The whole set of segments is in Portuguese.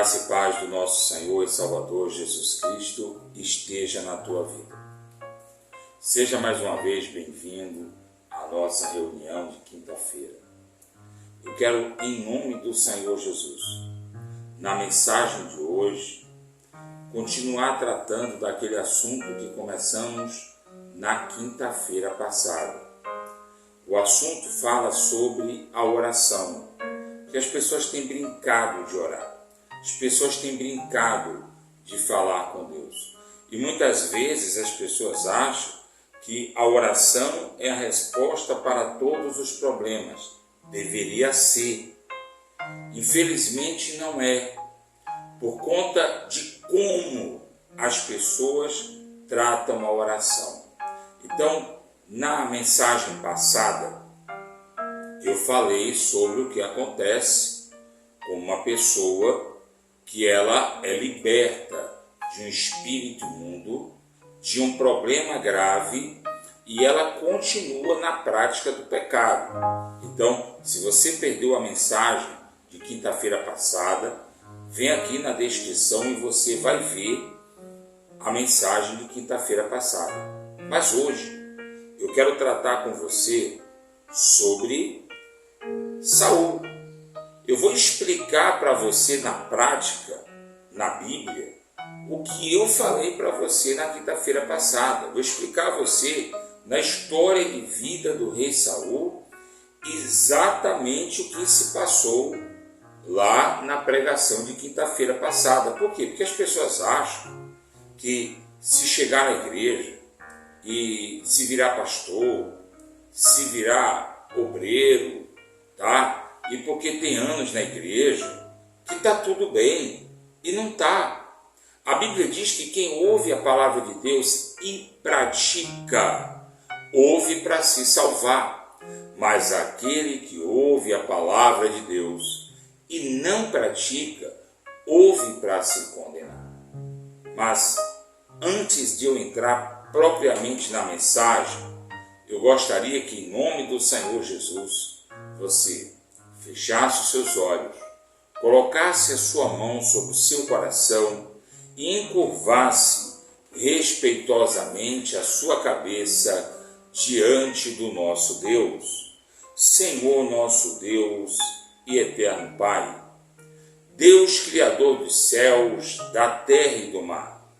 graça e paz do nosso Senhor e Salvador Jesus Cristo esteja na tua vida. Seja mais uma vez bem-vindo à nossa reunião de quinta-feira. Eu quero, em nome do Senhor Jesus, na mensagem de hoje, continuar tratando daquele assunto que começamos na quinta-feira passada. O assunto fala sobre a oração, que as pessoas têm brincado de orar. As pessoas têm brincado de falar com Deus. E muitas vezes as pessoas acham que a oração é a resposta para todos os problemas. Deveria ser. Infelizmente não é. Por conta de como as pessoas tratam a oração. Então, na mensagem passada, eu falei sobre o que acontece com uma pessoa que ela é liberta de um espírito imundo, de um problema grave, e ela continua na prática do pecado. Então, se você perdeu a mensagem de quinta-feira passada, vem aqui na descrição e você vai ver a mensagem de quinta-feira passada. Mas hoje, eu quero tratar com você sobre Saul. Eu vou explicar para você na prática, na Bíblia, o que eu falei para você na quinta-feira passada. Vou explicar a você, na história de vida do rei Saul, exatamente o que se passou lá na pregação de quinta-feira passada. Por quê? Porque as pessoas acham que se chegar na igreja e se virar pastor, se virar obreiro, tá? E porque tem anos na igreja, que está tudo bem. E não está. A Bíblia diz que quem ouve a palavra de Deus e pratica, ouve para se salvar. Mas aquele que ouve a palavra de Deus e não pratica, ouve para se condenar. Mas antes de eu entrar propriamente na mensagem, eu gostaria que, em nome do Senhor Jesus, você fechasse os seus olhos, colocasse a sua mão sobre o seu coração e encurvasse respeitosamente a sua cabeça diante do nosso Deus. Senhor nosso Deus e eterno Pai, Deus Criador dos céus, da terra e do mar,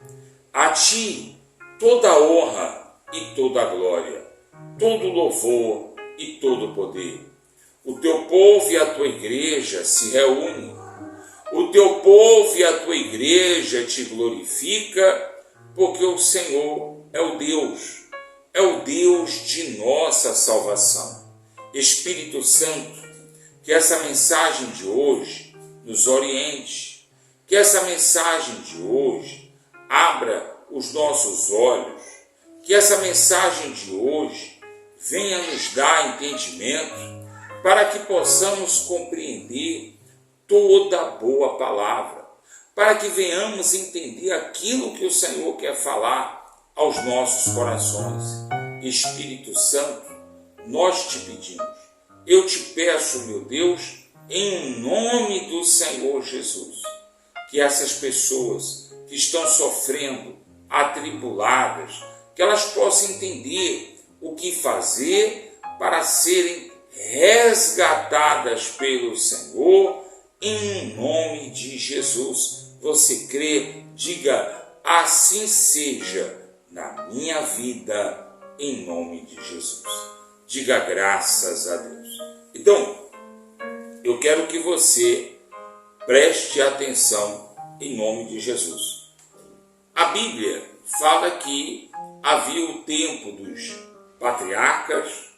a Ti toda a honra e toda a glória, todo o louvor e todo o poder. O teu povo e a tua igreja se reúnem. O teu povo e a tua igreja te glorifica, porque o Senhor é o Deus de nossa salvação. Espírito Santo, que essa mensagem de hoje nos oriente, que essa mensagem de hoje abra os nossos olhos, que essa mensagem de hoje venha nos dar entendimento, para que possamos compreender toda a boa palavra, para que venhamos entender aquilo que o Senhor quer falar aos nossos corações. Espírito Santo, nós te pedimos, eu te peço, meu Deus, em nome do Senhor Jesus, que essas pessoas que estão sofrendo, atribuladas, que elas possam entender o que fazer para serem resgatadas pelo Senhor, em nome de Jesus. Você crê? Diga, assim seja na minha vida, em nome de Jesus. Diga graças a Deus. Então, eu quero que você preste atenção em nome de Jesus. A Bíblia fala que havia o tempo dos patriarcas,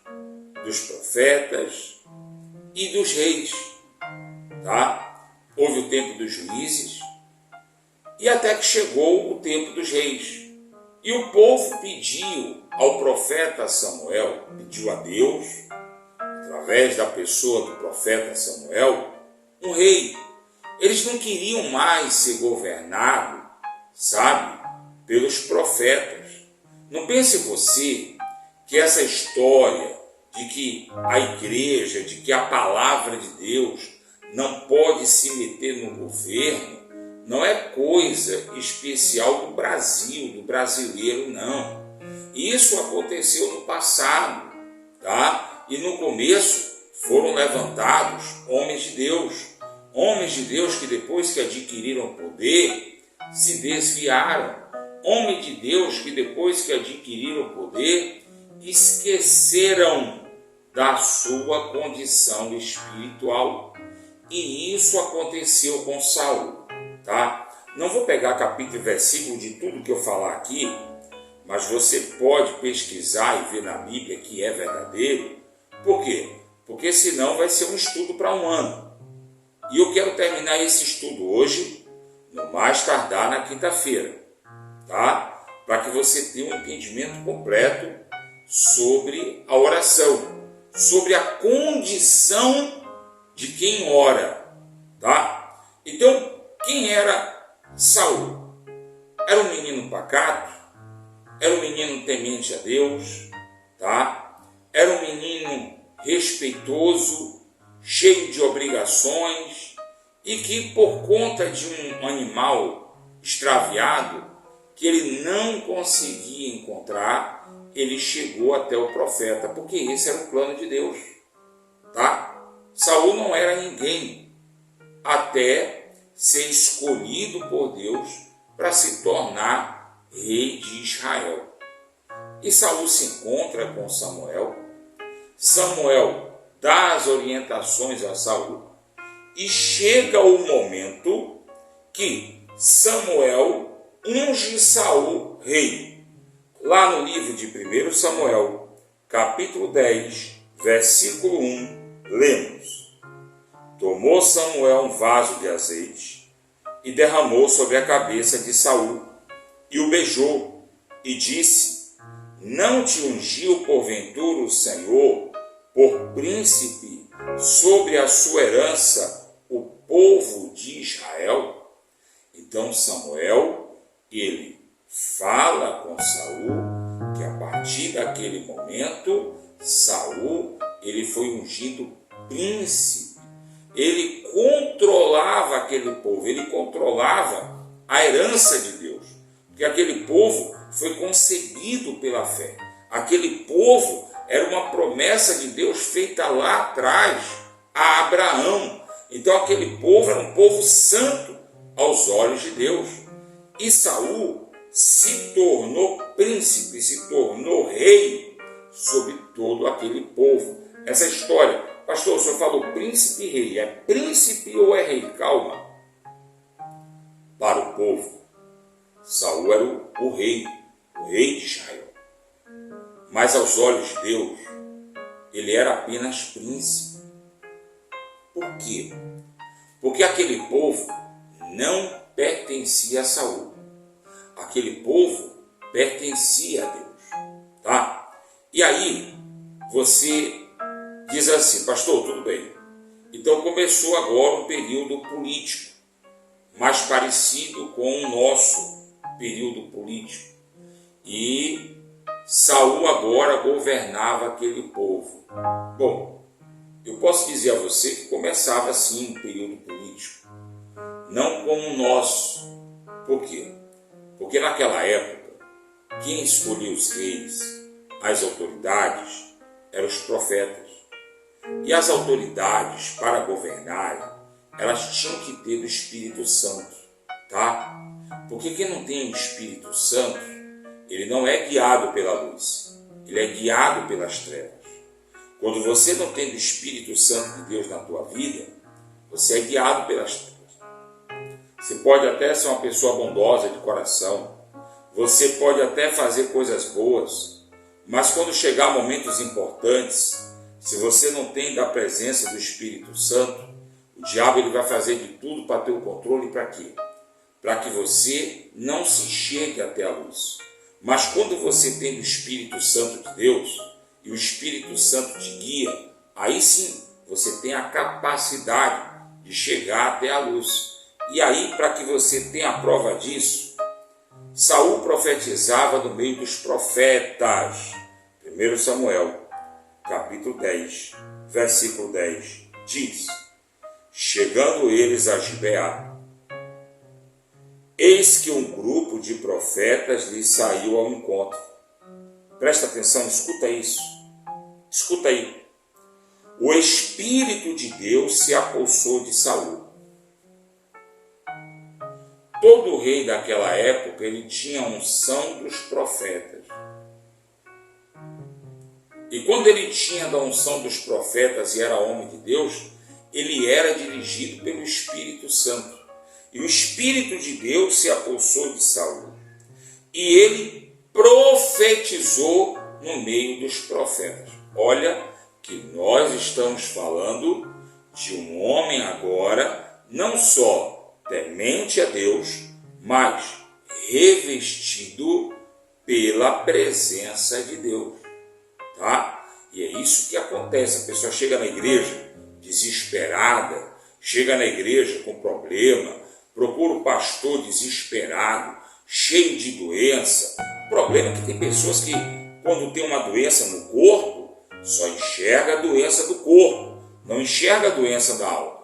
dos profetas e dos reis, tá? Houve o tempo dos juízes e até que chegou o tempo dos reis. E o povo pediu ao profeta Samuel, pediu a Deus, através da pessoa do profeta Samuel, um rei. Eles não queriam mais ser governados, sabe, pelos profetas. Não pense você que essa história de que a igreja, de que a palavra de Deus não pode se meter no governo, não é coisa especial do Brasil, do brasileiro, não. Isso aconteceu no passado, tá? E no começo foram levantados homens de Deus que depois que adquiriram poder, se desviaram, homens de Deus que depois que adquiriram poder, esqueceram da sua condição espiritual. E isso aconteceu com Saul, tá? Não vou pegar capítulo e versículo de tudo que eu falar aqui, mas você pode pesquisar e ver na Bíblia que é verdadeiro. Por quê? Porque senão vai ser um estudo para um ano. E eu quero terminar esse estudo hoje, no mais tardar na quinta-feira, tá? Para que você tenha um entendimento completo sobre a oração, sobre a condição de quem ora, tá? Então, quem era Saul? Era um menino pacato, era um menino temente a Deus, tá? Era um menino respeitoso, cheio de obrigações e que por conta de um animal extraviado que ele não conseguia encontrar, ele chegou até o profeta, porque esse era o plano de Deus, tá? Saul não era ninguém até ser escolhido por Deus para se tornar rei de Israel. E Saul se encontra com Samuel. Samuel dá as orientações a Saul e chega o momento que Samuel unge Saul rei. Lá no livro de 1 Samuel, capítulo 10, versículo 1, lemos: Tomou Samuel um vaso de azeite e derramou sobre a cabeça de Saul e o beijou e disse: Não te ungiu porventura o Senhor por príncipe sobre a sua herança, o povo de Israel? Então Samuel, ele fala com Saul que a partir daquele momento Saul, ele foi ungido príncipe. Ele controlava aquele povo, ele controlava a herança de Deus, porque aquele povo foi concebido pela fé. Aquele povo era uma promessa de Deus feita lá atrás a Abraão. Então aquele povo era um povo santo aos olhos de Deus. E Saul se tornou príncipe, se tornou rei sobre todo aquele povo. Essa história, pastor, o senhor falou príncipe e rei, é príncipe ou é rei? Calma. Para o povo, Saul era o rei de Israel. Mas aos olhos de Deus, ele era apenas príncipe. Por quê? Porque aquele povo não pertencia a Saul. Aquele povo pertencia a Deus, tá? E aí, você diz assim, pastor, tudo bem. Então começou agora um período político, mais parecido com o nosso período político. E Saul agora governava aquele povo. Bom, eu posso dizer a você que começava assim um período político, não como o nosso. Por quê? Porque naquela época, quem escolhia os reis, as autoridades, eram os profetas. E as autoridades, para governarem, elas tinham que ter o Espírito Santo, tá? Porque quem não tem o Espírito Santo, ele não é guiado pela luz, ele é guiado pelas trevas. Quando você não tem o Espírito Santo de Deus na tua vida, você é guiado pelas trevas. Você pode até ser uma pessoa bondosa de coração, você pode até fazer coisas boas, mas quando chegar momentos importantes, se você não tem da presença do Espírito Santo, o diabo ele vai fazer de tudo para ter o controle. Para quê? Para que você não se chegue até a luz. Mas quando você tem o Espírito Santo de Deus, e o Espírito Santo te guia, aí sim você tem a capacidade de chegar até a luz. E aí, para que você tenha a prova disso, Saul profetizava no meio dos profetas. 1 Samuel, capítulo 10, versículo 10, diz: Chegando eles a Gibeá, Eis que um grupo de profetas lhe saiu ao encontro. Presta atenção, escuta isso. Escuta aí. O Espírito de Deus se apossou de Saul. Todo rei daquela época, ele tinha a unção dos profetas. E quando ele tinha da unção dos profetas e era homem de Deus, ele era dirigido pelo Espírito Santo. E o Espírito de Deus se apossou de Saul. E ele profetizou no meio dos profetas. Olha que nós estamos falando de um homem agora, não só temente a Deus, mas revestido pela presença de Deus. Tá? E é isso que acontece. A pessoa chega na igreja desesperada, chega na igreja com problema, procura o pastor desesperado, cheio de doença. O problema é que tem pessoas que, quando tem uma doença no corpo, só enxerga a doença do corpo, não enxerga a doença da alma.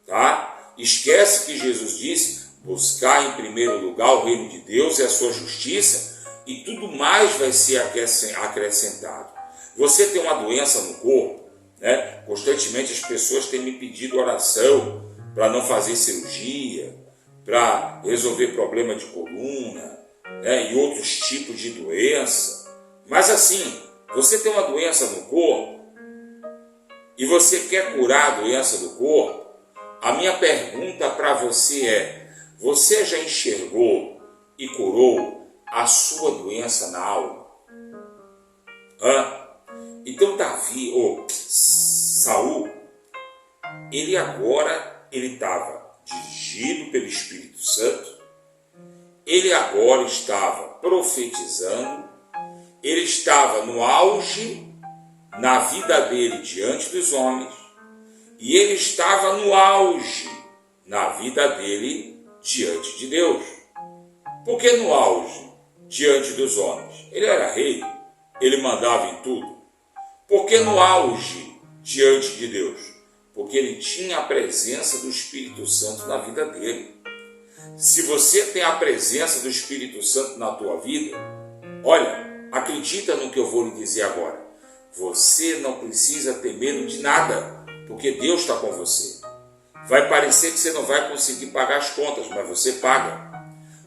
Tá? Esquece que Jesus disse: buscar em primeiro lugar o reino de Deus e a sua justiça, e tudo mais vai ser acrescentado. Você tem uma doença no corpo, né? Constantemente as pessoas têm me pedido oração para não fazer cirurgia, para resolver problema de coluna, né? E outros tipos de doença. Mas assim, você tem uma doença no corpo e você quer curar a doença do corpo, a minha pergunta para você é: você já enxergou e curou a sua doença na alma? Então Saul, ele estava dirigido pelo Espírito Santo, ele agora estava profetizando, ele estava no auge na vida dele diante dos homens, e ele estava no auge na vida dele diante de Deus. Por que no auge diante dos homens? Ele era rei, ele mandava em tudo. Por que no auge diante de Deus? Porque ele tinha a presença do Espírito Santo na vida dele. Se você tem a presença do Espírito Santo na tua vida, olha, acredita no que eu vou lhe dizer agora. Você não precisa ter medo de nada, porque Deus está com você. Vai parecer que você não vai conseguir pagar as contas, mas você paga.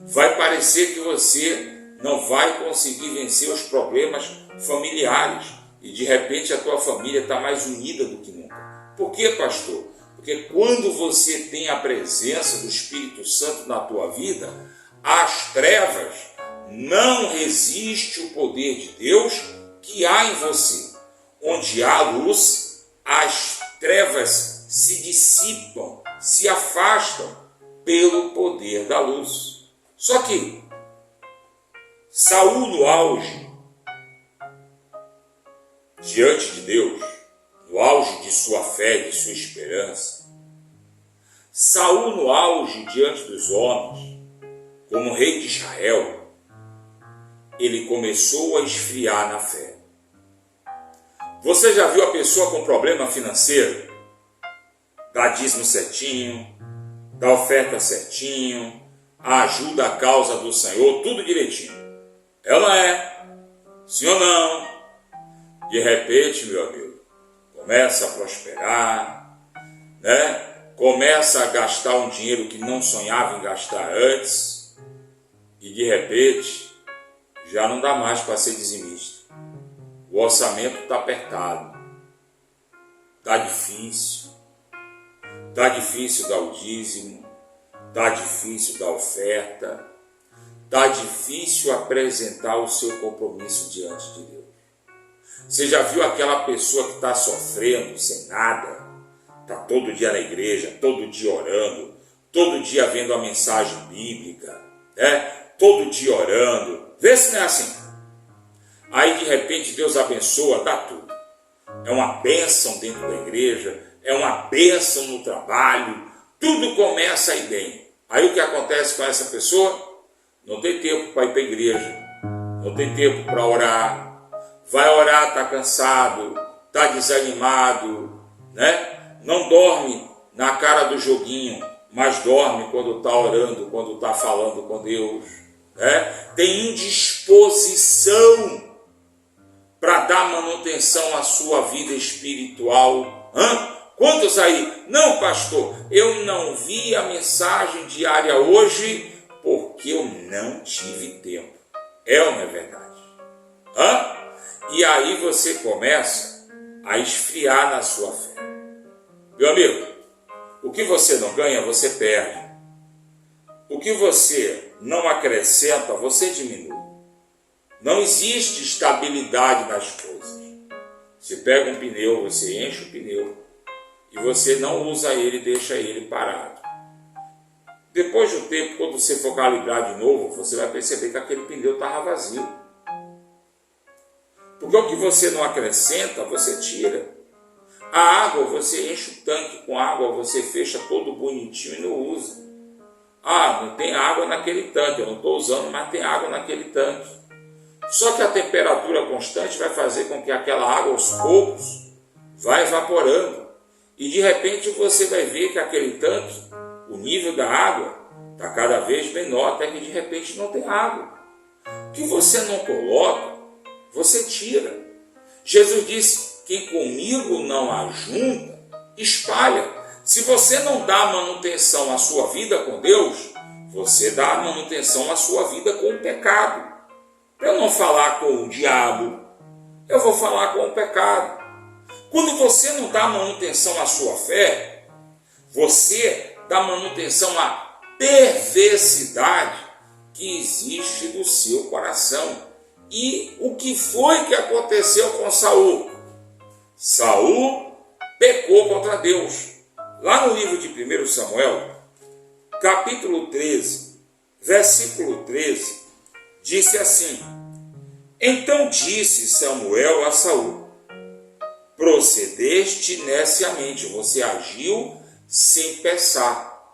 Vai parecer que você não vai conseguir vencer os problemas familiares e de repente a tua família está mais unida do que nunca. Por quê, pastor? Porque quando você tem a presença do Espírito Santo na tua vida, as trevas não resistem ao poder de Deus que há em você. Onde há luz, as trevas se dissipam, se afastam pelo poder da luz. Só que Saul no auge, diante de Deus, no auge de sua fé, de sua esperança, Saul no auge diante dos homens, como rei de Israel, ele começou a esfriar na fé. Você já viu a pessoa com problema financeiro? Dá dízimo certinho, dá oferta certinho, ajuda a causa do Senhor, tudo direitinho. Ela é, sim ou não? De repente, meu amigo, começa a prosperar, né? Começa a gastar um dinheiro que não sonhava em gastar antes, e de repente já não dá mais para ser dizimista. O orçamento está apertado, está difícil dar o dízimo, está difícil dar oferta, está difícil apresentar o seu compromisso diante de Deus. Você já viu aquela pessoa que está sofrendo sem nada? Está todo dia na igreja, todo dia orando, todo dia vendo a mensagem bíblica, né? Todo dia orando. Vê se não é assim. Aí de repente Deus abençoa, dá tudo. É uma bênção dentro da igreja, é uma bênção no trabalho, tudo começa a ir bem. Aí o que acontece com essa pessoa? Não tem tempo para ir para a igreja, não tem tempo para orar. Vai orar, está cansado, está desanimado, né? Não dorme na cara do joguinho, mas dorme quando está orando, quando está falando com Deus. Tem indisposição para dar manutenção à sua vida espiritual. Quantos aí? Não, pastor, eu não vi a mensagem diária hoje porque eu não tive tempo. É ou não é verdade? E aí você começa a esfriar na sua fé. Meu amigo, o que você não ganha, você perde. O que você não acrescenta, você diminui. Não existe estabilidade nas coisas. Você pega um pneu, você enche o pneu e você não usa ele, deixa ele parado. Depois de um tempo, quando você for calibrar de novo, você vai perceber que aquele pneu estava vazio. Porque o que você não acrescenta, você tira. A água, você enche o tanque com água, você fecha todo bonitinho e não usa. Não tem água naquele tanque, eu não estou usando, mas tem água naquele tanque. Só que a temperatura constante vai fazer com que aquela água, aos poucos, vai evaporando. E de repente você vai ver que aquele tanque, o nível da água, está cada vez menor, até que de repente não tem água. O que você não coloca, você tira. Jesus disse, quem comigo não ajunta, espalha. Se você não dá manutenção à sua vida com Deus, você dá manutenção à sua vida com o pecado. Eu não falar com o diabo, eu vou falar com o pecado. Quando você não dá manutenção à sua fé, você dá manutenção à perversidade que existe no seu coração. E o que foi que aconteceu com Saul? Saul pecou contra Deus. Lá no livro de 1 Samuel, capítulo 13, versículo 13, disse assim: Então disse Samuel a Saul, procedeste neciamente, você agiu sem pensar.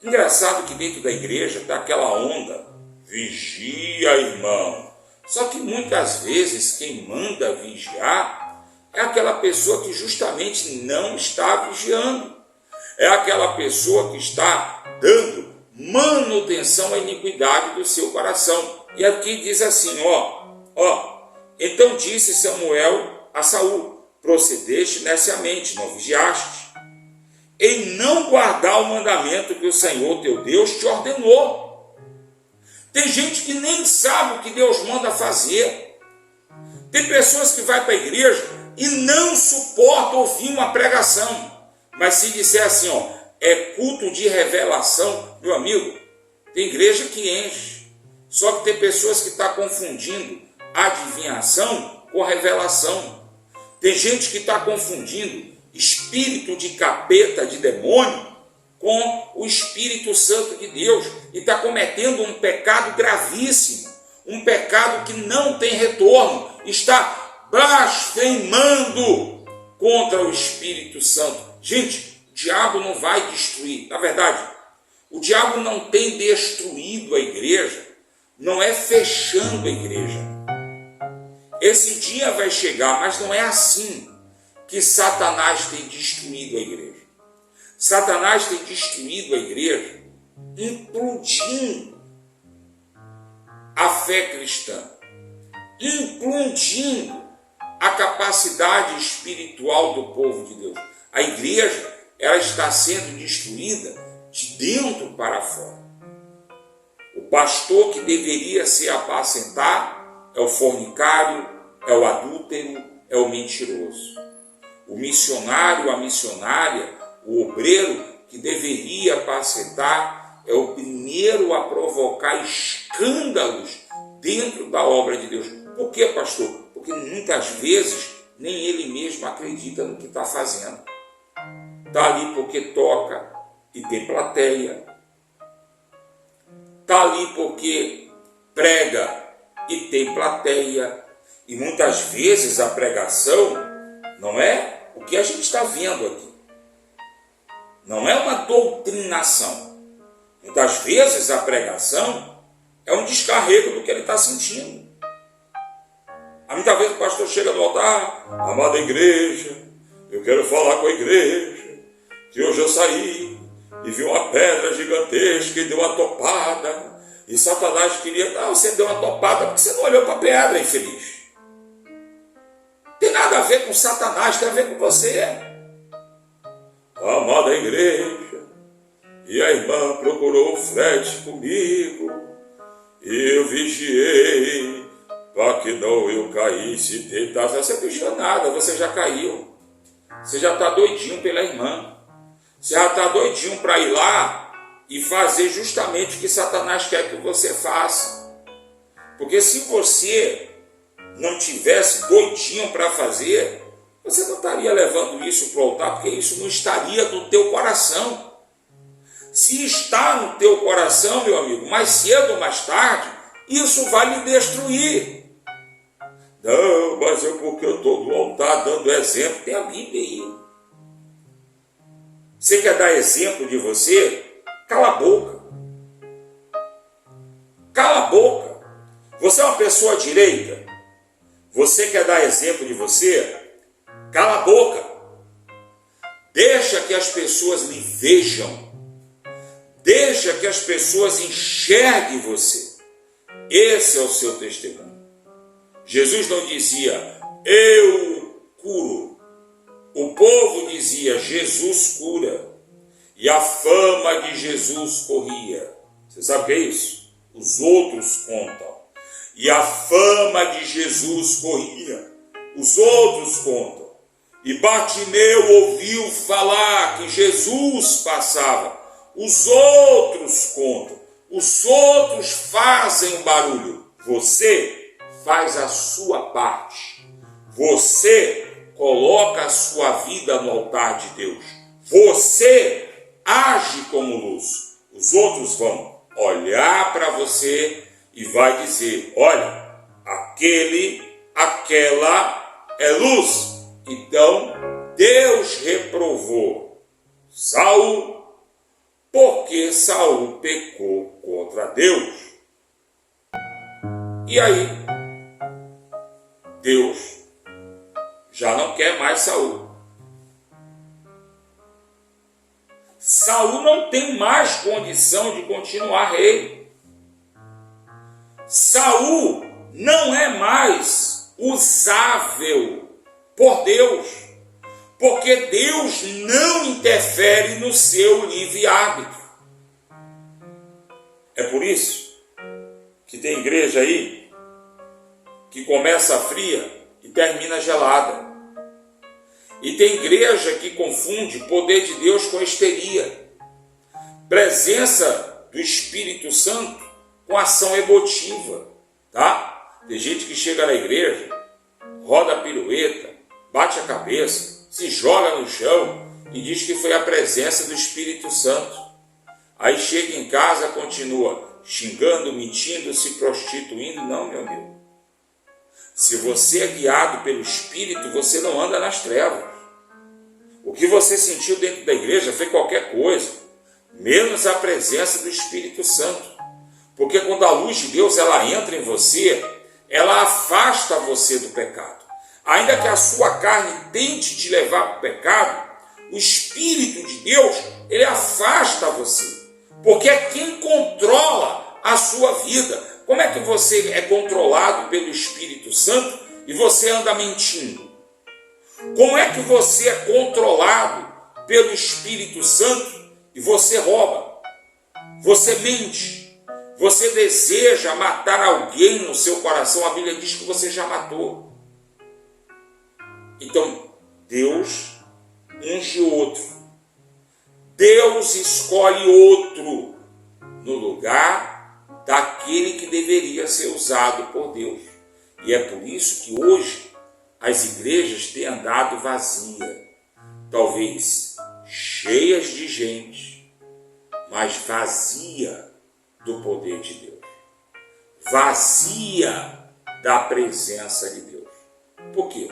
Engraçado que dentro da igreja está aquela onda, vigia, irmão. Só que muitas vezes quem manda vigiar é aquela pessoa que justamente não está vigiando. É aquela pessoa que está dando manutenção à iniquidade do seu coração. E aqui diz assim, então disse Samuel a Saul, procedeste neciamente, não vigiaste, em não guardar o mandamento que o Senhor teu Deus te ordenou. Tem gente que nem sabe o que Deus manda fazer. Tem pessoas que vai para a igreja e não suportam ouvir uma pregação. Mas se disser assim, é culto de revelação, meu amigo, tem igreja que enche. Só que tem pessoas que estão confundindo adivinhação com revelação. Tem gente que está confundindo espírito de capeta, de demônio, com o Espírito Santo de Deus. E está cometendo um pecado gravíssimo. Um pecado que não tem retorno. Está blasfemando contra o Espírito Santo. Gente, o diabo não vai destruir. Na verdade, o diabo não tem destruído a igreja, não é fechando a igreja. Esse dia vai chegar, mas não é assim que Satanás tem destruído a igreja. Satanás tem destruído a igreja, implodindo a fé cristã, implodindo a capacidade espiritual do povo de Deus. A igreja, ela está sendo destruída de dentro para fora. O pastor que deveria se apacentar é o fornicário, é o adúltero, é o mentiroso. O missionário, a missionária, o obreiro que deveria apacentar é o primeiro a provocar escândalos dentro da obra de Deus. Por quê, pastor? Porque muitas vezes nem ele mesmo acredita no que está fazendo. Está ali porque toca e tem plateia. Está ali porque prega e tem plateia. E muitas vezes a pregação não é o que a gente está vendo aqui. Não é uma doutrinação. Muitas vezes a pregação é um descarrego do que ele está sentindo. Muitas vezes o pastor chega no altar, amada igreja, eu quero falar com a igreja, que hoje eu saí e viu uma pedra gigantesca e deu uma topada. E Satanás queria, não, você deu uma topada porque você não olhou para a pedra, infeliz. Tem nada a ver com Satanás, tem a ver com você. A amada igreja, e a irmã procurou o frete comigo, e eu vigiei para que não eu caísse e tentasse. Você não vigiou nada, você já caiu. Você já está doidinho pela irmã. Você já está doidinho para ir lá e fazer justamente o que Satanás quer que você faça. Porque se você não tivesse doidinho para fazer, você não estaria levando isso para o altar, porque isso não estaria no teu coração. Se está no teu coração, meu amigo, mais cedo ou mais tarde, isso vai lhe destruir. Não, mas porque eu estou no altar dando exemplo, tem a Bíblia aí. Você quer dar exemplo de você? Cala a boca. Cala a boca. Você é uma pessoa direita? Você quer dar exemplo de você? Cala a boca. Deixa que as pessoas lhe vejam. Deixa que as pessoas enxerguem você. Esse é o seu testemunho. Jesus não dizia, eu curo. O povo dizia, Jesus cura. E a fama de Jesus corria. Você sabe o que é isso? Os outros contam. E a fama de Jesus corria. Os outros contam. E Bartimeu ouviu falar que Jesus passava. Os outros contam. Os outros fazem um barulho. Você faz a sua parte. Você coloca a sua vida no altar de Deus. Você age como luz. Os outros vão olhar para você e vai dizer, olha, aquela é luz. Então, Deus reprovou Saul, porque Saul pecou contra Deus. E aí, Deus já não quer mais Saul. Saul não tem mais condição de continuar rei. Saul não é mais usável por Deus, porque Deus não interfere no seu livre-arbítrio. É por isso que tem igreja aí que começa fria e termina gelada. E tem igreja que confunde poder de Deus com histeria, presença do Espírito Santo com ação emotiva, tá? Tem gente que chega na igreja, roda a pirueta, bate a cabeça, se joga no chão e diz que foi a presença do Espírito Santo. Aí chega em casa, continua xingando, mentindo, se prostituindo. Não, meu amigo. Se você é guiado pelo Espírito, você não anda nas trevas. O que você sentiu dentro da igreja foi qualquer coisa, menos a presença do Espírito Santo. Porque quando a luz de Deus ela entra em você, ela afasta você do pecado. Ainda que a sua carne tente te levar para o pecado, o Espírito de Deus, ele afasta você. Porque é quem controla a sua vida. Como é que você é controlado pelo Espírito Santo e você anda mentindo? Como é que você é controlado pelo Espírito Santo e você rouba? Você mente? Você deseja matar alguém no seu coração? A Bíblia diz que você já matou. Então, Deus unge outro. Deus escolhe outro no lugar daquele que deveria ser usado por Deus. E é por isso que hoje as igrejas têm andado vazias, talvez cheias de gente, mas vazia do poder de Deus, vazia da presença de Deus. Por quê?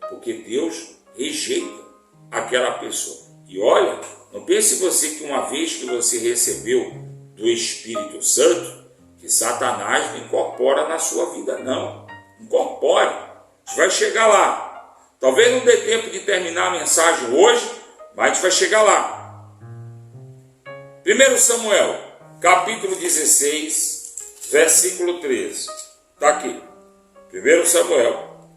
Porque Deus rejeita aquela pessoa. E olha, não pense você que uma vez que você recebeu do Espírito Santo, que Satanás não incorpora na sua vida, não. Incorpore. A gente vai chegar lá. Talvez não dê tempo de terminar a mensagem hoje, mas a gente vai chegar lá. 1 Samuel, capítulo 16, versículo 13. Está aqui. 1 Samuel,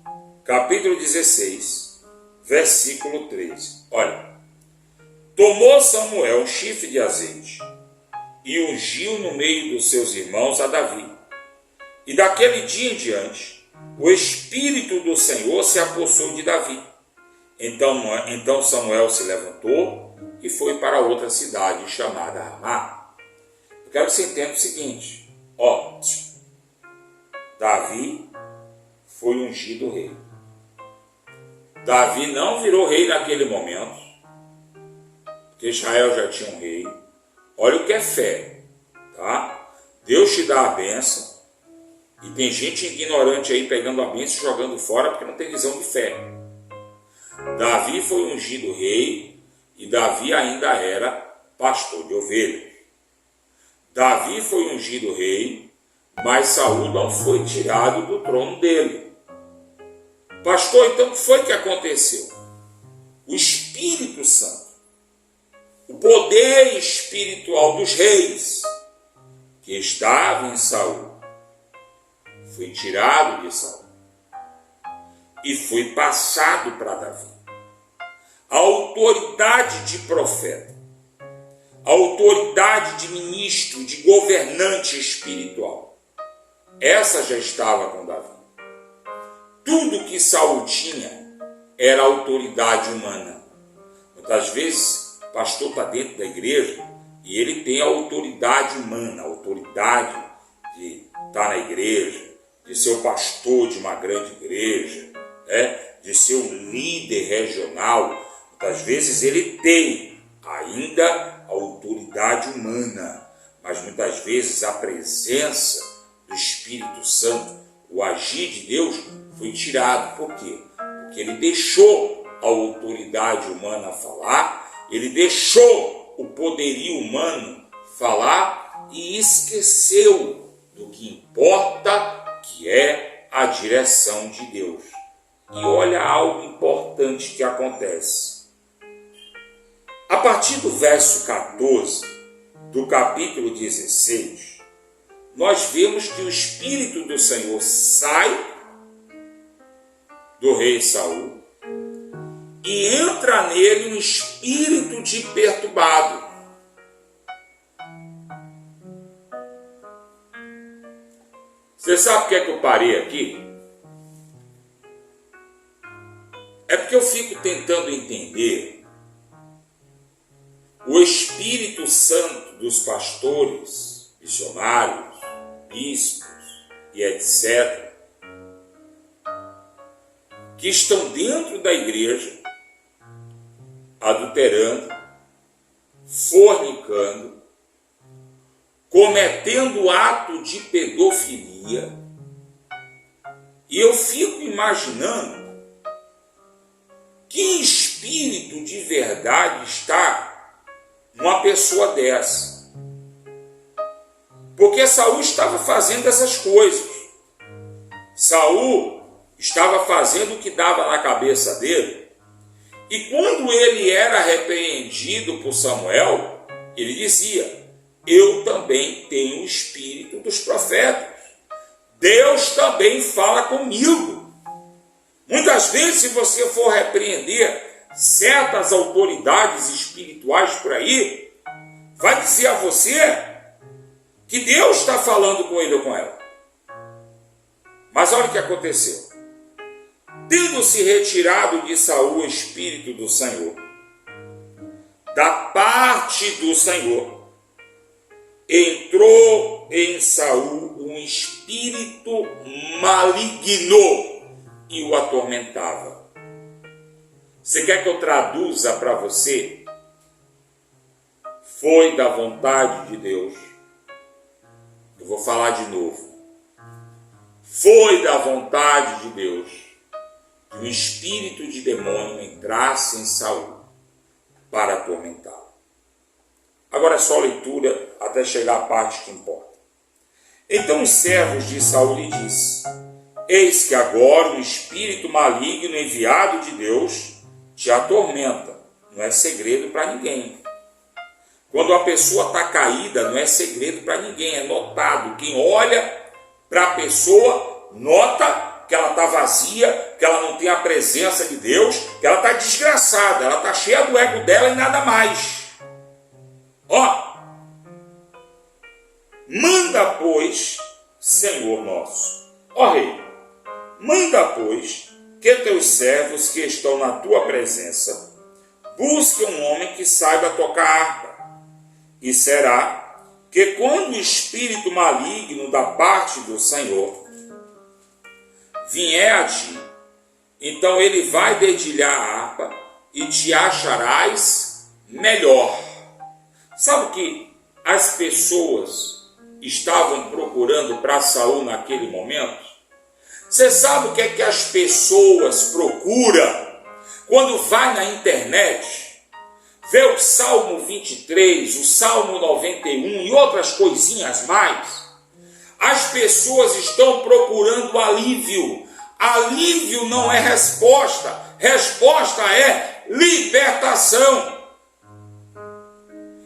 capítulo 16, versículo 13. Olha. Tomou Samuel um chifre de azeite e ungiu no meio dos seus irmãos a Davi. E daquele dia em diante, o Espírito do Senhor se apossou de Davi. Então Samuel se levantou e foi para outra cidade chamada Ramá. Eu quero que você entenda o seguinte. Davi foi ungido rei. Davi não virou rei naquele momento, porque Israel já tinha um rei. Olha o que é fé, tá? Deus te dá a bênção e tem gente ignorante aí pegando a bênção e jogando fora porque não tem visão de fé. Davi foi ungido rei e Davi ainda era pastor de ovelhas. Davi foi ungido rei, mas Saul não foi tirado do trono dele. Pastor, então o que foi que aconteceu? O Espírito Santo, o poder espiritual dos reis que estava em Saul, foi tirado de Saul e foi passado para Davi. A autoridade de profeta, a autoridade de ministro, de governante espiritual, essa já estava com Davi. Tudo que Saul tinha era autoridade humana. Muitas vezes o pastor está dentro da igreja e ele tem a autoridade humana, a autoridade de estar na igreja, de ser o pastor de uma grande igreja, de ser um líder regional. Muitas vezes ele tem ainda a autoridade humana, mas muitas vezes a presença do Espírito Santo, o agir de Deus, foi tirado. Por quê? Porque ele deixou a autoridade humana falar, ele deixou o poderio humano falar e esqueceu do que importa, que é a direção de Deus. E olha algo importante que acontece. A partir do verso 14 do capítulo 16, nós vemos que o Espírito do Senhor sai do rei Saul e entra nele um espírito de perturbado. Você sabe por que é que eu parei aqui? É porque eu fico tentando entender o Espírito Santo dos pastores, missionários, bispos e etc., que estão dentro da igreja, adulterando, fornicando, cometendo ato de pedofilia. E eu fico imaginando que espírito de verdade está numa pessoa dessa. Porque Saul estava fazendo essas coisas. Saul estava fazendo o que dava na cabeça dele. E quando ele era repreendido por Samuel, ele dizia: eu também tenho o espírito dos profetas. Deus também fala comigo. Muitas vezes, se você for repreender certas autoridades espirituais por aí, vai dizer a você que Deus está falando com ele ou com ela. Mas olha o que aconteceu. Tendo-se retirado de Saul o Espírito do Senhor, da parte do Senhor, entrou em Saul um espírito maligno e o atormentava. Você quer que eu traduza para você? Foi da vontade de Deus. Eu vou falar de novo. Foi da vontade de Deus que um espírito de demônio entrasse em Saul para atormentá-lo. Agora é só leitura até chegar à parte que importa. Então os servos de Saul lhe disse: eis que agora o espírito maligno enviado de Deus te atormenta. Não é segredo para ninguém. Quando a pessoa está caída, não é segredo para ninguém, é notado. Quem olha para a pessoa nota que ela está vazia, que ela não tem a presença de Deus, que ela está desgraçada, ela está cheia do ego dela e nada mais. Ó, manda, pois, Senhor nosso, ó Rei, manda, pois, que teus servos que estão na tua presença busquem um homem que saiba tocar harpa. E será que quando o espírito maligno da parte do Senhor vier a ti, então ele vai dedilhar a harpa e te acharás melhor. Sabe o que as pessoas estavam procurando para Saul naquele momento? Você sabe o que é que as pessoas procuram quando vai na internet? Vê o Salmo 23, o Salmo 91 e outras coisinhas mais. As pessoas estão procurando alívio. Alívio não é resposta. Resposta é libertação.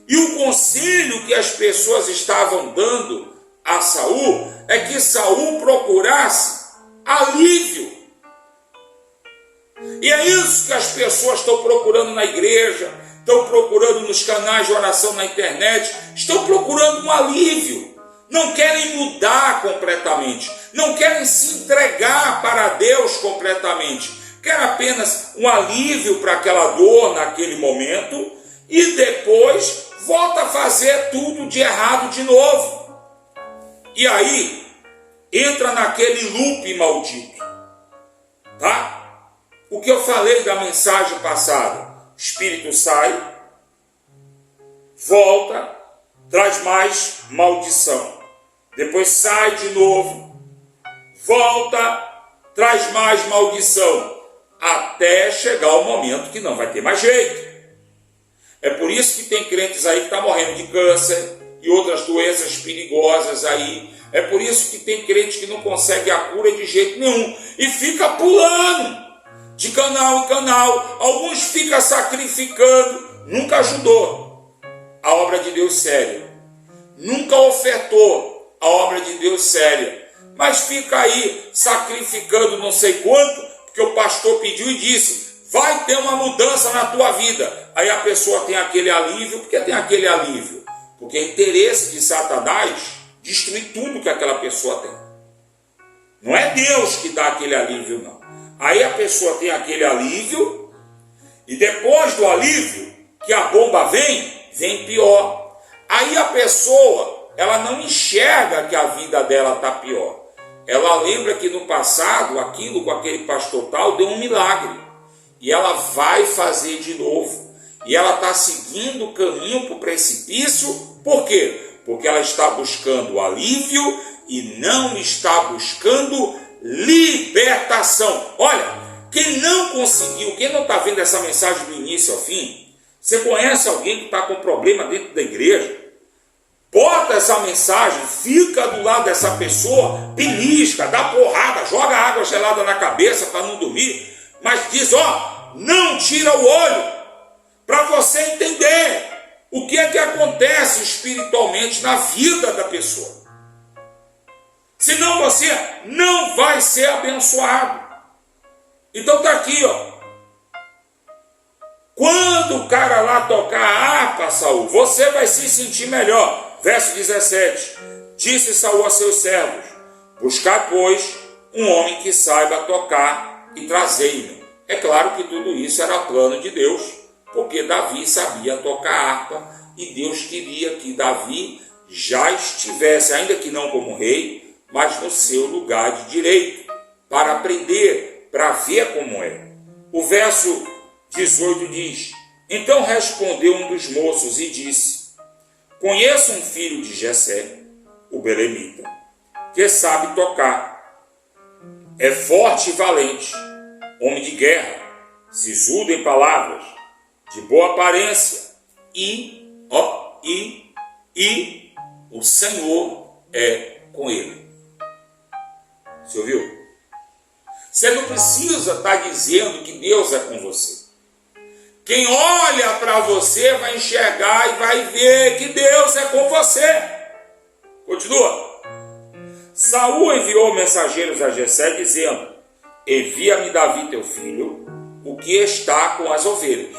E o conselho que as pessoas estavam dando a Saul é que Saul procurasse alívio. E é isso que as pessoas estão procurando na igreja, estão procurando nos canais de oração na internet, estão procurando um alívio. Não querem mudar completamente, não querem se entregar para Deus completamente. Querem apenas um alívio para aquela dor naquele momento e depois volta a fazer tudo de errado de novo. E aí entra naquele loop maldito, tá? O que eu falei da mensagem passada, o espírito sai, volta, traz mais maldição. Depois sai de novo, volta, traz mais maldição, até chegar o momento que não vai ter mais jeito. É por isso que tem crentes aí que estão morrendo de câncer e outras doenças perigosas aí. É por isso que tem crente que não consegue a cura de jeito nenhum e fica pulando de canal em canal. Alguns ficam sacrificando, nunca ajudou a obra de Deus séria, nunca ofertou a obra de Deus séria, mas fica aí sacrificando não sei quanto, porque o pastor pediu e disse, vai ter uma mudança na tua vida. Aí a pessoa tem aquele alívio, porque tem aquele alívio, porque é interesse de Satanás destruir tudo que aquela pessoa tem. Não é Deus que dá aquele alívio, não. Aí a pessoa tem aquele alívio, e depois do alívio, que a bomba vem pior. Aí a pessoa, ela não enxerga que a vida dela está pior. Ela lembra que no passado, aquilo com aquele pastor tal deu um milagre. E ela vai fazer de novo. E ela está seguindo o caminho para o precipício. Por quê? Porque ela está buscando alívio e não está buscando libertação. Olha, quem não conseguiu, quem não está vendo essa mensagem do início ao fim, você conhece alguém que está com problema dentro da igreja? Bota essa mensagem, fica do lado dessa pessoa, belisca, dá porrada, joga água gelada na cabeça para não dormir, mas diz, ó, não tira o olho, para você entender o que é que acontece espiritualmente na vida da pessoa. Senão você não vai ser abençoado. Então está aqui, ó. Quando o cara lá tocar a harpa, Saul, você vai se sentir melhor. Verso 17. Disse Saul a seus servos, buscai, pois, um homem que saiba tocar e trazei-me. É claro que tudo isso era plano de Deus, porque Davi sabia tocar harpa e Deus queria que Davi já estivesse, ainda que não como rei, mas no seu lugar de direito, para aprender, para ver como é. O verso 18 diz, então respondeu um dos moços e disse, conheço um filho de Jessé, o belemita, que sabe tocar, é forte e valente, homem de guerra, sisudo em palavras, de boa aparência, e o Senhor é com ele. Você ouviu? Você não precisa estar dizendo que Deus é com você. Quem olha para você vai enxergar e vai ver que Deus é com você. Continua. Saul enviou mensageiros a Jessé dizendo: envia-me Davi teu filho, o que está com as ovelhas.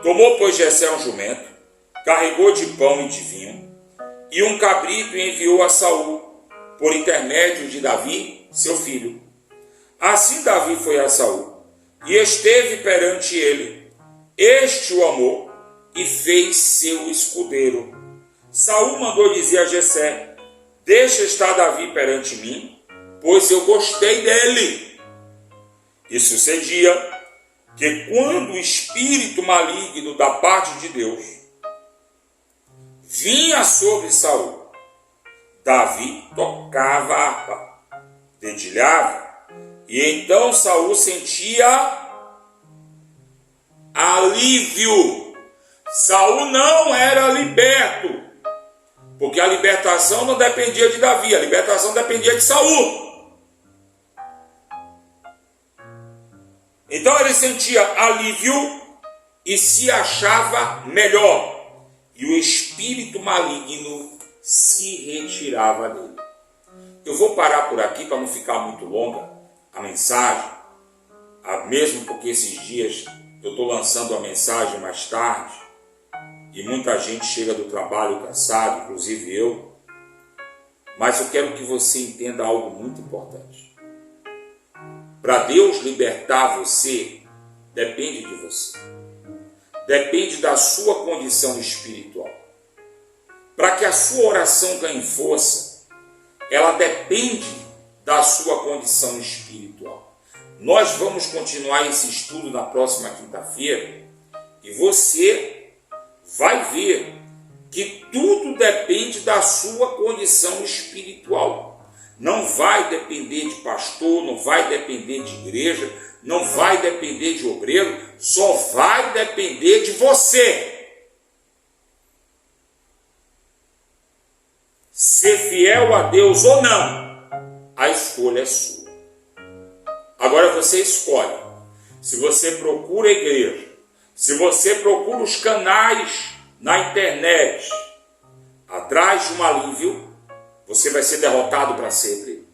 Tomou, pois, Jessé um jumento, carregou de pão e de vinho, e um cabrito e enviou a Saul, por intermédio de Davi, seu filho. Assim Davi foi a Saul, e esteve perante ele. Este o amou, e fez seu escudeiro. Saul mandou dizer a Jessé: deixa estar Davi perante mim, pois eu gostei dele. E sucedia que quando o espírito maligno da parte de Deus vinha sobre Saul, Davi tocava a harpa, dedilhava, e então Saul sentia alívio. Saul não era liberto, porque a libertação não dependia de Davi, a libertação dependia de Saul. Então ele sentia alívio e se achava melhor, e o espírito maligno se retirava dele. Eu vou parar por aqui para não ficar muito longa a mensagem, mesmo porque esses dias eu estou lançando a mensagem mais tarde, e muita gente chega do trabalho cansado, inclusive eu. Mas eu quero que você entenda algo muito importante. Para Deus libertar você, depende de você. Depende da sua condição espiritual. Para que a sua oração ganhe força, ela depende da sua condição espiritual. Nós vamos continuar esse estudo na próxima quinta-feira, e você vai ver que tudo depende da sua condição espiritual. Não vai depender de pastor, não vai depender de igreja, não vai depender de obreiro, só vai depender de você. Ser fiel a Deus ou não, a escolha é sua. Agora você escolhe. Se você procura a igreja, se você procura os canais na internet atrás de um alívio, você vai ser derrotado para sempre.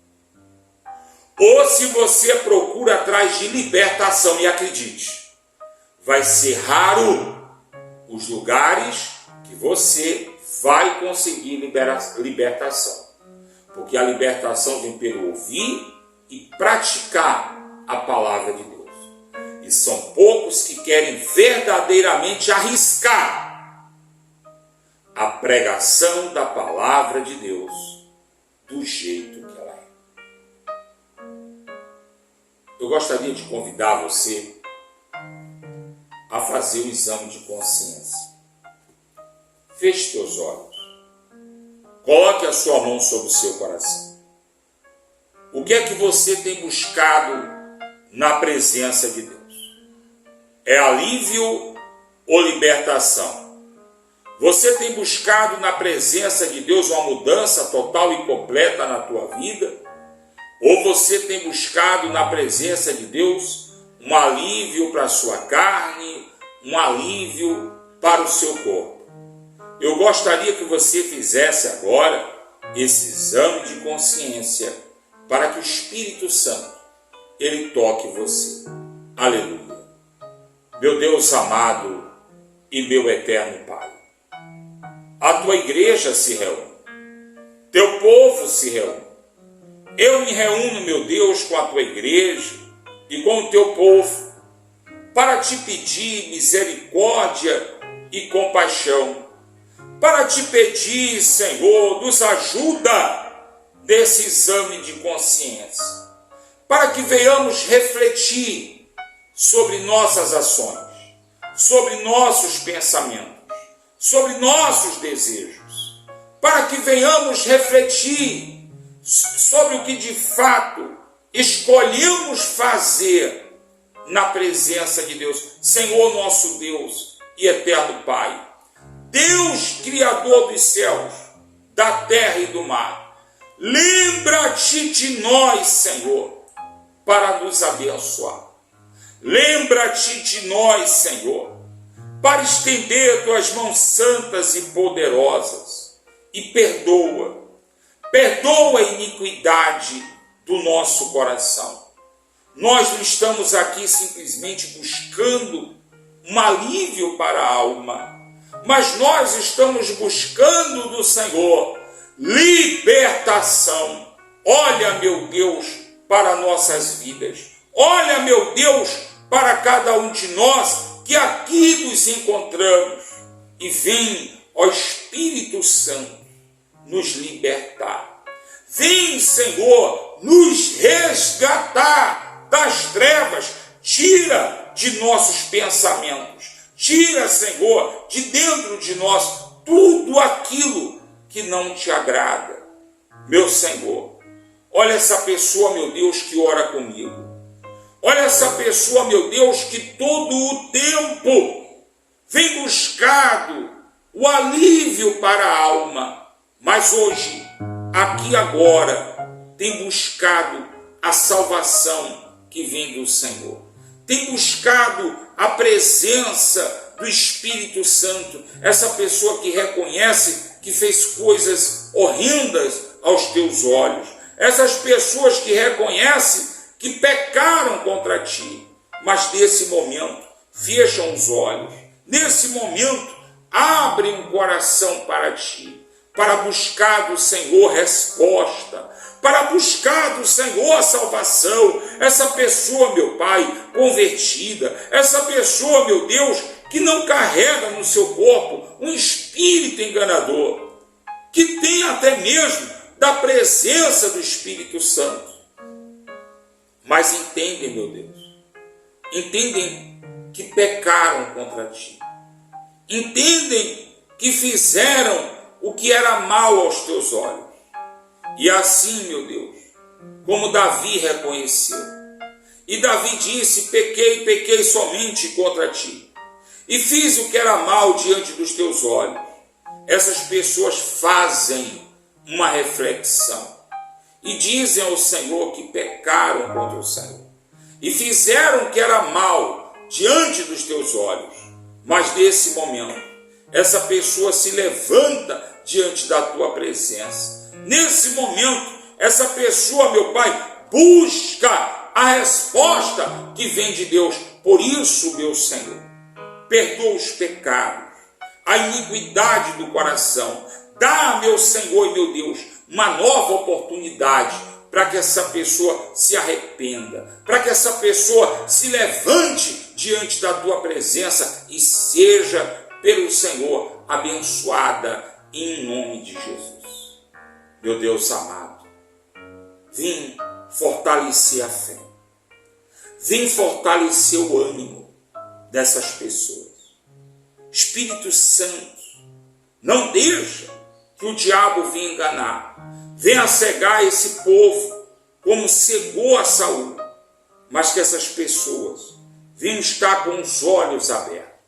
Ou se você procura atrás de libertação, e acredite, vai ser raro os lugares que você vai conseguir libertação. Porque a libertação vem pelo ouvir e praticar a palavra de Deus. E são poucos que querem verdadeiramente arriscar a pregação da palavra de Deus do jeito que ela é. Eu gostaria de convidar você a fazer o exame de consciência. Feche teus olhos. Coloque a sua mão sobre o seu coração. O que é que você tem buscado na presença de Deus? É alívio ou libertação? Você tem buscado na presença de Deus uma mudança total e completa na tua vida? Ou você tem buscado na presença de Deus um alívio para a sua carne, um alívio para o seu corpo? Eu gostaria que você fizesse agora esse exame de consciência para que o Espírito Santo, ele toque você. Aleluia. Meu Deus amado e meu eterno Pai, a tua igreja se reúne, teu povo se reúne. Eu me reúno, meu Deus, com a tua igreja e com o teu povo para te pedir misericórdia e compaixão, para te pedir, Senhor, nos ajuda nesse exame de consciência, para que venhamos refletir sobre nossas ações, sobre nossos pensamentos, sobre nossos desejos, para que venhamos refletir sobre o que de fato escolhemos fazer na presença de Deus. Senhor nosso Deus e eterno Pai, Deus Criador dos céus, da terra e do mar, lembra-te de nós, Senhor, para nos abençoar. Lembra-te de nós, Senhor, para estender tuas mãos santas e poderosas e perdoa a iniquidade do nosso coração. Nós não estamos aqui simplesmente buscando um alívio para a alma, mas nós estamos buscando do Senhor libertação. Olha, meu Deus, para nossas vidas. Olha, meu Deus, para cada um de nós que aqui nos encontramos. E vem, ó Espírito Santo, nos libertar. Vem, Senhor, nos resgatar das trevas. Tira de nossos pensamentos. Tira, Senhor, de dentro de nós tudo aquilo que não te agrada. Meu Senhor, olha essa pessoa, meu Deus, que ora comigo. Olha essa pessoa, meu Deus, que todo o tempo vem buscado o alívio para a alma, mas hoje, aqui agora, tem buscado a salvação que vem do Senhor. Tem buscado a presença do Espírito Santo. Essa pessoa que reconhece que fez coisas horrendas aos teus olhos. Essas pessoas que reconhecem que pecaram contra ti, mas nesse momento fecham os olhos, nesse momento abrem um coração para ti, para buscar do Senhor resposta, para buscar do Senhor a salvação. Essa pessoa, meu Pai, convertida, essa pessoa, meu Deus, que não carrega no seu corpo um espírito enganador, que tem até mesmo da presença do Espírito Santo, mas entendem, meu Deus, entendem que pecaram contra ti, entendem que fizeram o que era mal aos teus olhos. E assim, meu Deus, como Davi reconheceu, e Davi disse: pequei somente contra ti, e fiz o que era mal diante dos teus olhos. Essas pessoas fazem uma reflexão e dizem ao Senhor que pecaram contra o Senhor e fizeram o que era mal diante dos teus olhos. Mas nesse momento, essa pessoa se levanta diante da tua presença. Nesse momento, essa pessoa, meu Pai, busca a resposta que vem de Deus. Por isso, meu Senhor, perdoa os pecados, a iniquidade do coração. Dá, meu Senhor e meu Deus, uma nova oportunidade para que essa pessoa se arrependa, para que essa pessoa se levante diante da tua presença e seja pelo Senhor abençoada em nome de Jesus. Meu Deus amado, vem fortalecer a fé, vem fortalecer o ânimo dessas pessoas. Espírito Santo, não deixa que o diabo venha enganar, venha cegar esse povo como cegou a Saul, mas que essas pessoas venham estar com os olhos abertos,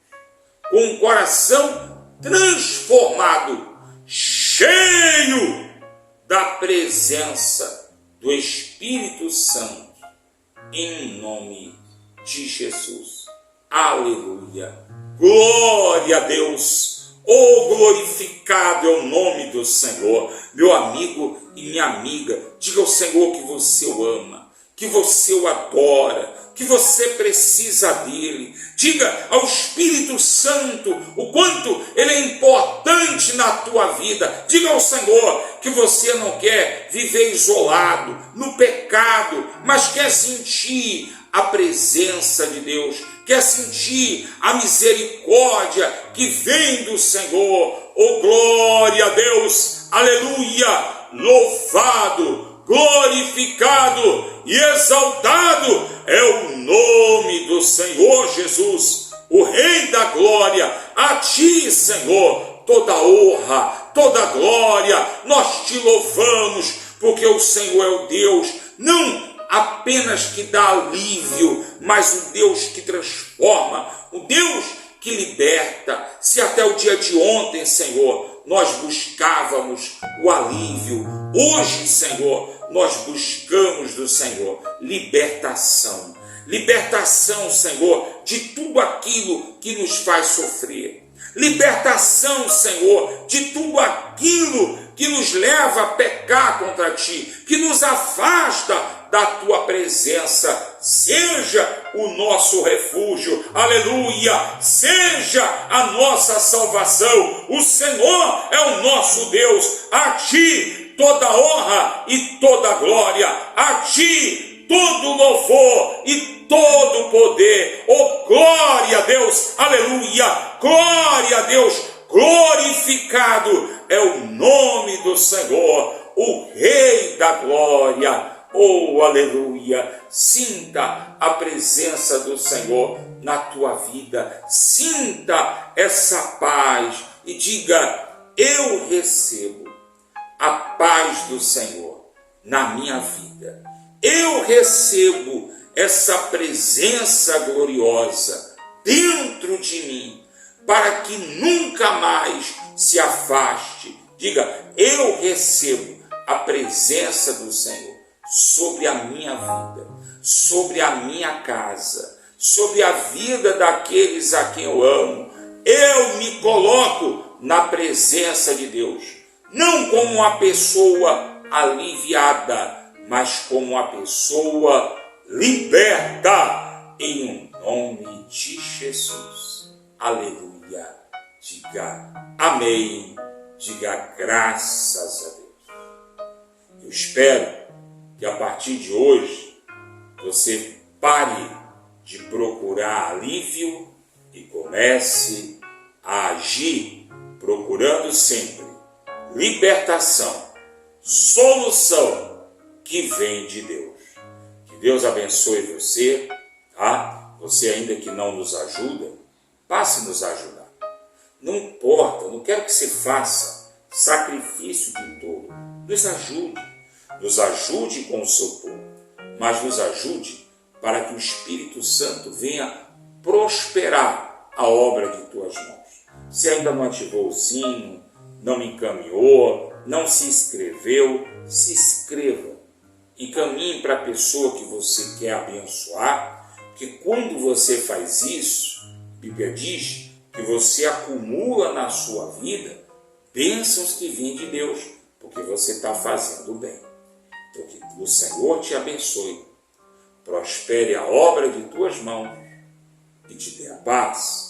com o coração transformado, cheio da presença do Espírito Santo, em nome de Jesus. Aleluia! Glória a Deus! Oh, glorificado é o nome do Senhor. Meu amigo e minha amiga, diga ao Senhor que você o ama, que você o adora, que você precisa dele. Diga ao Espírito Santo o quanto ele é importante na tua vida. Diga ao Senhor que você não quer viver isolado, no pecado, mas quer sentir a presença de Deus, quer sentir a misericórdia que vem do Senhor. Oh, glória a Deus, aleluia, louvado, glorificado e exaltado é o nome do Senhor Jesus, o Rei da glória. A ti, Senhor, toda honra, toda glória, nós te louvamos, porque o Senhor é o Deus, não apenas que dá alívio, mas o Deus que transforma, o Deus que liberta. Se até o dia de ontem, Senhor, nós buscávamos o alívio, hoje, Senhor, nós buscamos do Senhor libertação. Libertação, Senhor, de tudo aquilo que nos faz sofrer. Libertação, Senhor, de tudo aquilo que nos leva a pecar contra Ti, que nos afasta da Tua presença. Seja o nosso refúgio, aleluia, seja a nossa salvação. O Senhor é o nosso Deus, a Ti toda honra e toda glória, a Ti todo louvor e todo poder. Oh, glória a Deus, aleluia, glória a Deus, glorificado é o nome do Senhor, o Rei da glória. Oh, aleluia, sinta a presença do Senhor na tua vida, sinta essa paz e diga: eu recebo a paz do Senhor na minha vida. Eu recebo essa presença gloriosa dentro de mim, para que nunca mais se afaste. Diga: eu recebo a presença do Senhor sobre a minha vida, sobre a minha casa, sobre a vida daqueles a quem eu amo. Eu me coloco na presença de Deus, não como uma pessoa aliviada, mas como uma pessoa liberta, em nome de Jesus. Aleluia. Diga amém, diga graças a Deus. Eu espero que a partir de hoje você pare de procurar alívio e comece a agir procurando sempre libertação, solução que vem de Deus. Que Deus abençoe você, tá? Você ainda que não nos ajuda, passe a nos ajudar. Não importa, não quero que você faça sacrifício de todo. Nos ajude com o seu povo, mas nos ajude para que o Espírito Santo venha prosperar a obra de tuas mãos. Se ainda não ativou o sino, não me encaminhou, não se inscreveu, se inscreva. Encaminhe para a pessoa que você quer abençoar, porque quando você faz isso, a Bíblia diz que você acumula na sua vida bênçãos que vêm de Deus, porque você está fazendo bem. Então, que o Senhor te abençoe, prospere a obra de tuas mãos e te dê a paz.